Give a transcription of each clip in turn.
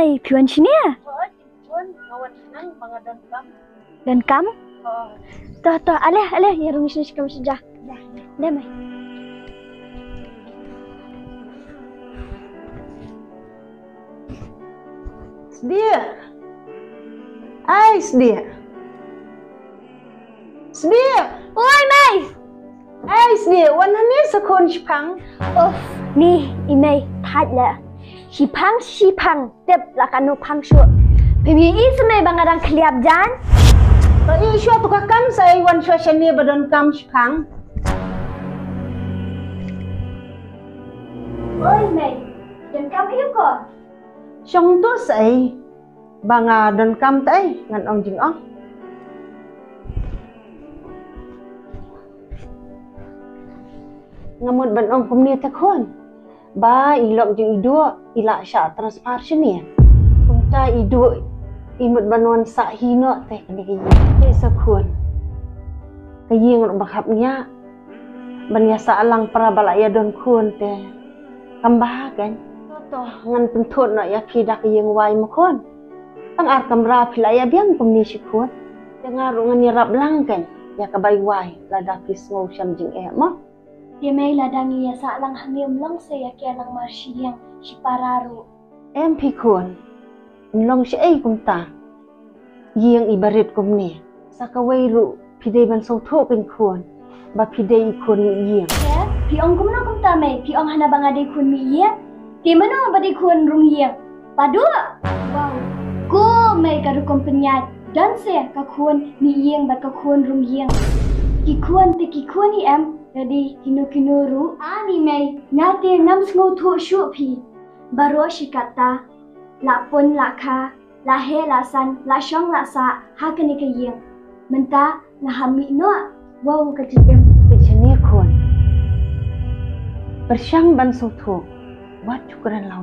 mai piwan sini ya? Piwan kawan senang bangga dan. Dan kam? Toh, aleh, ya rungi sini kamu sejah. Dah mai. Sedia. Ai sedia. Sedia. Oi mai. Ai sedia. Wannan ne sakon shipang. Oh, ni imei thad la. Shipang. Tep la kanu pang shu. Pibi ismei bangadang kliap jan. Lo isu tu kakam saya wan sosial ni badon kam shipang. Oi mai. Dan kam hiu ko? Trong tu sai banga don kam tai ngan ong jing ong. Ngamut ban ong kumni takon. Ba ilok jing idu ila sya transfer sini. Kumta idu imut banuan sa hino teh kani ki sakun. Kaying bakhap nya ban ya sa alang para balaya don kun teh. Kambah kan. Toh ngan pentut nak yaki dak yang wai makon tang ar kamera pilaya biang kumni sikut dengar ngan yarap lang kan ya kabai wai lada pis ngau syam jing mo Dia mai ladangi ya sa lang hangium lang se yaki alang marsiang sipararu pikun nlong si ai kumta yang ibarit kumni sakawai ru pidei ban so tho kan kun ba pidei kun yang ya piong kumna kumta mai piong hana bangade kun mi ya di mana badi kun rungiang? Padua. Wow. Ko mai karu kompenyat dan saya kakun miiang bat kakun rungiang. Kikuan ni em jadi kinu ru ani mai nate ngam sngo tho shu pi. Baro shikata la pun la kha la he la san la shong la sa ha kani ka yang. Menta ngahami no. Wow ka em bechani kun. Bersyang ban so tho buat cukuran lau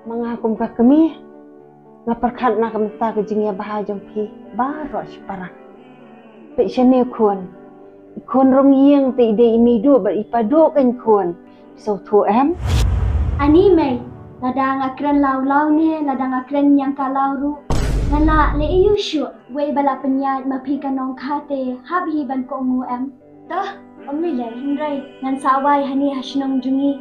mengakum ka kami ngaperkat na kamta ke jingya bahajong pi baro parang pe chane kun rong yang te ide ini do bar ipado kan kun so to ani mai ladang akran lau ni ladang akran yang kalau ru ngala le iu shu we bala penyat mapi kanong khate habi ban ko ngu toh omli le hindrai ngan sawai hani hasnong jungi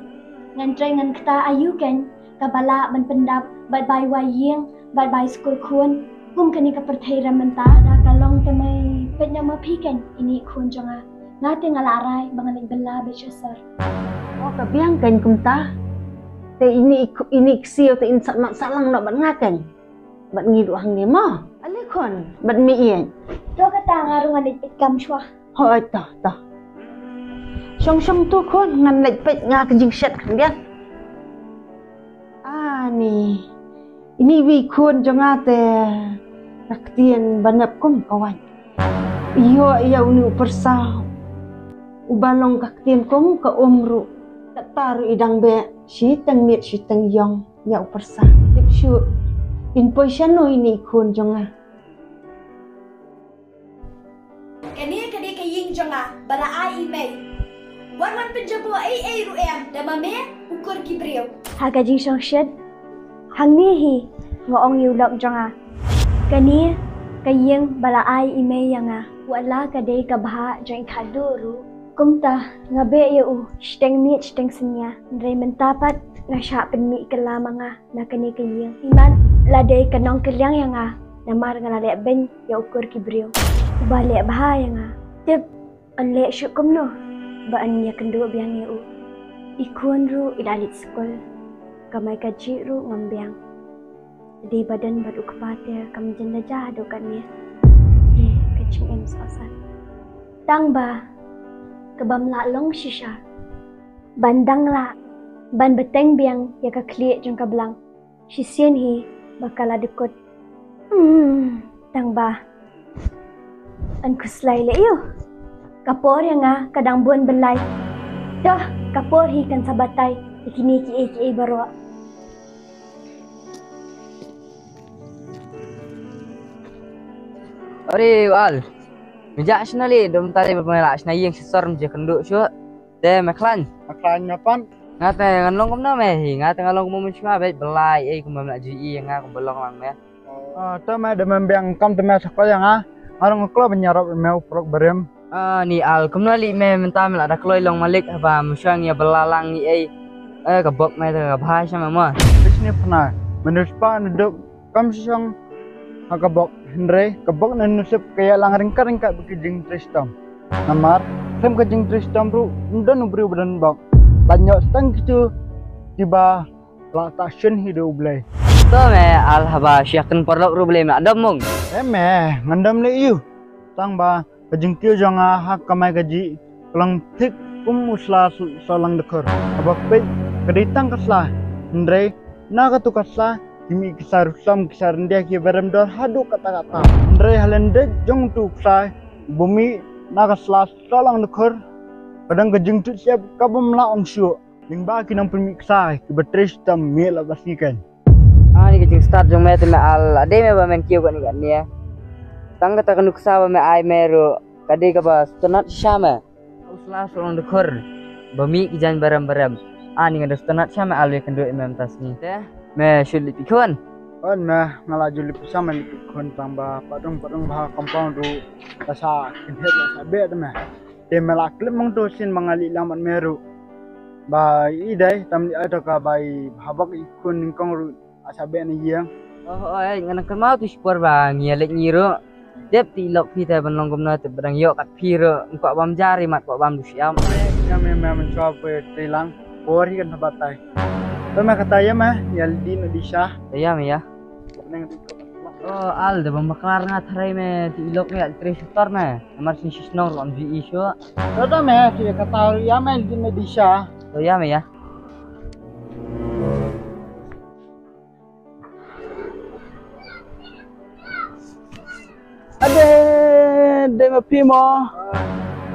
ngan trai ngan kata ayu kan kabala ban pendap bat bai wayeng bat bai skul kun kum kani ka perthai ramanta da kalong tamai petnya mapi kan ini kun jonga ngate ngalarai bangan bela besar oh ka biang kan kumta te ini ksio te insak mak salang nak bat ngakan bat ngidu hang ni ma ale kon bat mi ien to kata ngarungan lit kam chwa hoi ta Song tu kon ngan lek pet nga kejing set kan dia. Ni. Ini wi kun jonga te naktian banap kum kawan. Iyo uni persa. Ubalong kaktian kum ka umru. Taru idang be siteng mit siteng yong ya persa. Tip syu. In position no ini kun jonga. Kani kaying jonga bara ai mai. Wan penjabo ai ru damame ukur kibriyo. Haga jing song shed. Hang ni hi ngoong yulok jonga. Kani kaying bala ai ime yanga. Wala kadai kabha jang kaduru. Kumta ngabe ya steng mi steng senya. Ndre mentapat ngasya penmi kelamanga na kani kaying. Iman ladai kanong kelyang yanga. Namar ngalale ben ya ukur kibriyo. Balik bahaya nga. Tip anle syukum no. Baan niya kendo biang ya ikun ru ilalit skol kamay kaji ru ngambiang di badan badu kepate kam jenda jahado kan niya kacing em sasan tang ba kebam la long shisha bandang la ban beteng biang ya ka kli jeng kablang sisien hi bakala dekot tang ba an kuslay le yo kapor yang kadang buan belai. Dah kapor hi kan sabatai ikini ki baro. Ore wal. Mijak snali dom tali bermelak snai yang sesor je kenduk syu. De maklan ngapan? Ngate ngalong kum na me, ngate ngalong kum menchua bet belai kum nak ji nga kum belong lang me. Ta me de membiang kam te me sekolah nga. Arang klo benyarap me uprok berem. Ni al kum na li me menta me ada kloi long malik ba musyang ya belalang ni kabok me ta bhai sama mo. Bisni pernah menuspa neduk kam sisang hakabok Henry kabok nenusip kaya lang ringka bekijing tristam. Namar sem kejing tristam ru ndan ubri badan bak. Lanjut stang gitu tiba la tasyen hidup blai. To me al haba syakin porlok ru blem nak domong. Me ngandam le iu. Tang ba kejing tiu janga hak kamai gaji kelang tik usla solang dekor. Abak pe keditang kasla. Henry na katu kasla kimi kisar sam kisar ndia ki berem dor hadu kata-kata. Henry halende jong tu sai bumi na kasla solang dekor. Kadang kejing tu siap kabum la ong syu. Lingba kinang pemiksa ki betres tam me la basikan. Ni kejing start jong me te me al ade me ba men kiu kan ni ya. Tang kata kanuk sa ba me ai meru kade ka ba stunat syama. Usla solong dekor. Bami ki jan baram-baram. Ni ngada stunat syama al we kendu emam tas ni. Te me syuli pikon. On me ngalaju lip sama lip kon tambah padung bah compound ru rasa kinhet la sabe me. Te melak lip mong tu sin mangali lamat meru. Ba idai tam ada ka bai habak ikun ningkong ru asabe ni yang. Ngana kan mau tu spor ba ngialek ngiru. Dep ti lok pi te banlong gumna te berang yok kat piro engkau bam jari mat kok bam du siam. Ya me mencoba tilang ori kan habatai. Tu me kata ya me yaldi no disah. Ya me ya. Neng Al de bam baklar ngat harai me ti lok me al sektor me. Amar sin sisnong on vi isu. tu me ti kata ya me yaldi no disah. Ya me ya. Ade ma pimo.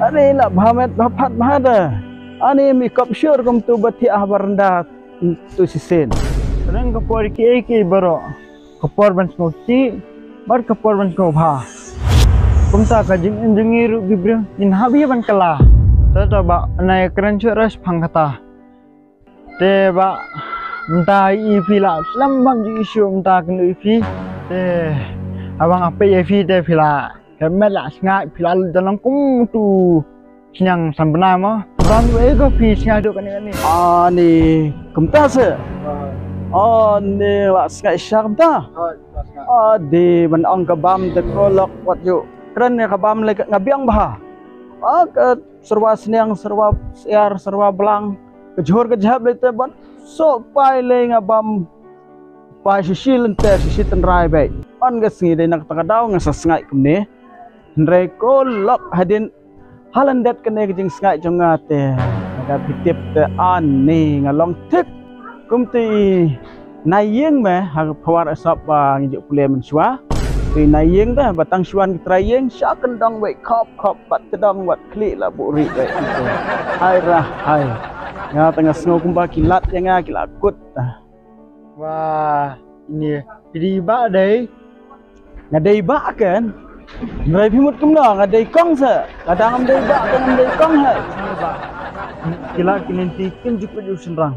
Ade la bhamet bhapat bhada. Ani mi kapsyur kum tu bati ahbaranda tu sisen. Neng kapor ki baro. Kapor ban smoki bar kapor ban ko bha. Kumta ka jing ru gibra in habi ban kala. Ta ba nai kran ras phangata. Te ba mta I pila slam bam ji isu mta kan ifi. Te abang apa ya fi te pila. Kemet la sngai pila dalam kum tu sinyang sambena ma. Bang ego fi sngai do kan ni. Ani kumta se. Ani wa skai syamta. Ade man ang kabam te kolok wat yu. Kran ne kabam le ngabiang bah. Ke serwa seniang serwa siar serwa belang. Kejhor kejhab le te ban so pai le ngabam pai sisil ente sisitan rai bai. An gasngi de nak takadaw nga sa sngai kumne. Ndre ko lok hadin halandet kene kejing sngai jonga te. Naga pitip te ani ngalong tik kumti nayeng me ha phawar asap ngijuk pule mensua. Ti nayeng dah batang suan trayeng sya kendang bai khop bat kedang wat klik la bu ri bai. Hai rah hai. Ya tengah sengau kumba kilat yang kilat kut. Wah, ini jadi ba dai. Ngadai ba kan? Ngai pimut kumna ngadai kong se. Kadang ngadai ba kan ngadai kong hai. Kila kinenti kin juku senrang.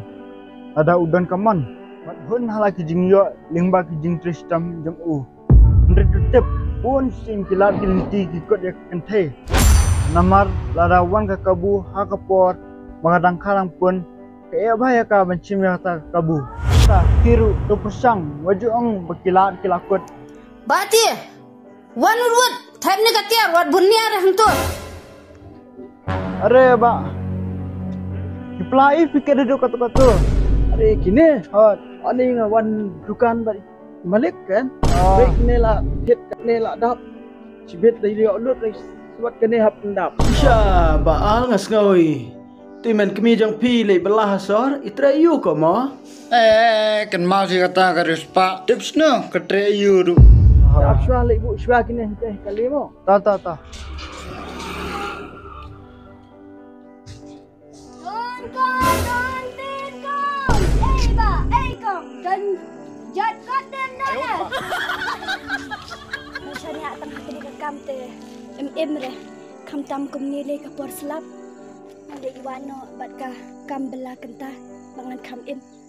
Ada udan kaman. Mat hun hala kijing yo lingba kijing tristam jam u. Ndret tep pun sing kila kinenti kikot ya kente. Namar larawan ka kabu ha kapor mengadang kalang pun kaya bahaya ka bencim ya ta kabu. Ta kiru tu persang waju ong berkilat kilakut. Bati, wan urut, type ni katiar, wat bunia reh tu. Are ba. Diplai fikir duduk katu-katu. Are kini ani ngawan dukan balik kan. Baik ni lah hit ni lah dap. Cibit dari dia ulut sebab kini hap pendap. Sya baal ngas ngawi. Timen kemi jang pi le belah sor itra yu ko mo. Kan mau si kata karis pak tips no ketre yu du. Syah le ibu syah kini teh kali mo. Ta. Kon tin kon. Ba, kon. Dan jat kat den na. Macam ni atang hati ke kam te. Re. Kam tam kum ni le kapor selap. Ada iwano bat ka kam bela kenta. bangan come in.